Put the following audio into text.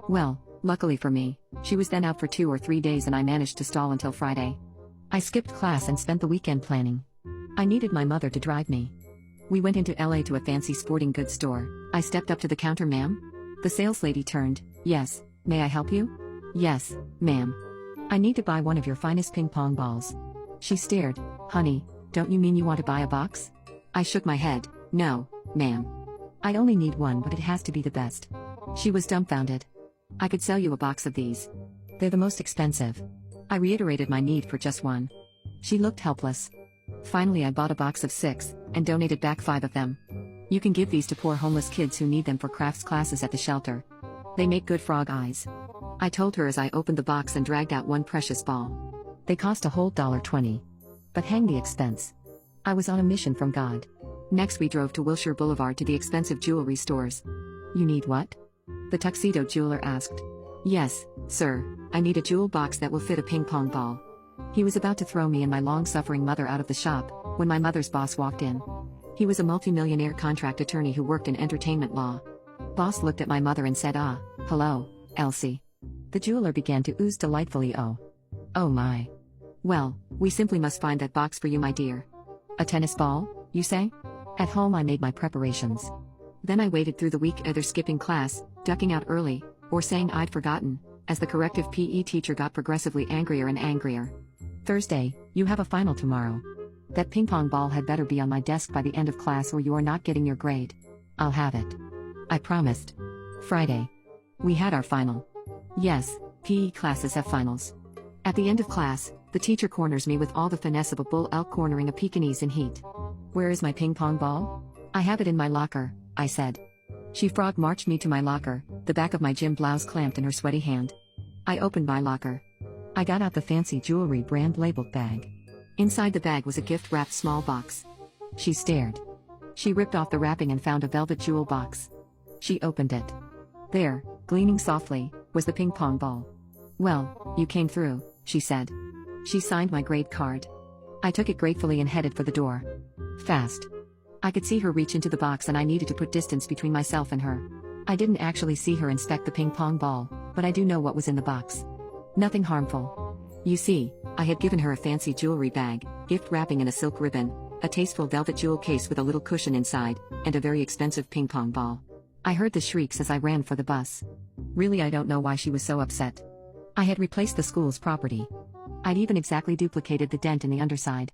Well, luckily for me, she was then out for 2 or 3 days and I managed to stall until Friday. I skipped class and spent the weekend planning. I needed my mother to drive me. We went into LA to a fancy sporting goods store. I stepped up to the counter. Ma'am? The sales lady turned. Yes, may I help you? Yes, ma'am. I need to buy one of your finest ping pong balls. She stared. Honey, don't you mean you want to buy a box? I shook my head. No, ma'am. I only need one, but it has to be the best. She was dumbfounded. I could sell you a box of these. They're the most expensive. I reiterated my need for just one. She looked helpless. Finally, I bought a box of 6 and donated back 5 of them. You can give these to poor homeless kids who need them for crafts classes at the shelter. They make good frog eyes. I told her as I opened the box and dragged out one precious ball. They cost a whole $20. But hang the expense. I was on a mission from God. Next we drove to Wilshire Boulevard to the expensive jewelry stores. You need what? The tuxedo jeweler asked. Yes, sir, I need a jewel box that will fit a ping pong ball. He was about to throw me and my long-suffering mother out of the shop, when my mother's boss walked in. He was a multimillionaire contract attorney who worked in entertainment law. Boss looked at my mother and said, hello, Elsie. The jeweler began to ooze delightfully. Oh my. Well, we simply must find that box for you, my dear. A tennis ball, you say? At home I made my preparations. Then I waited through the week, either skipping class, ducking out early, or saying I'd forgotten, as the corrective PE teacher got progressively angrier and angrier. Thursday, you have a final tomorrow. That ping pong ball had better be on my desk by the end of class or you are not getting your grade. I'll have it. I promised. Friday. We had our final. Yes, PE classes have finals. At the end of class, the teacher corners me with all the finesse of a bull elk cornering a Pekingese in heat. Where is my ping pong ball? I have it in my locker, I said. She frog marched me to my locker, the back of my gym blouse clamped in her sweaty hand. I opened my locker. I got out the fancy jewelry brand labeled bag. Inside the bag was a gift-wrapped small box. She stared. She ripped off the wrapping and found a velvet jewel box. She opened it. There, gleaming softly, was the ping pong ball. Well, you came through, she said. She signed my grade card. I took it gratefully and headed for the door. Fast. I could see her reach into the box and I needed to put distance between myself and her. I didn't actually see her inspect the ping pong ball, but I do know what was in the box. Nothing harmful. You see, I had given her a fancy jewelry bag, gift wrapping in a silk ribbon, a tasteful velvet jewel case with a little cushion inside, and a very expensive ping pong ball. I heard the shrieks as I ran for the bus. Really, I don't know why she was so upset. I had replaced the school's property. I'd even exactly duplicated the dent in the underside.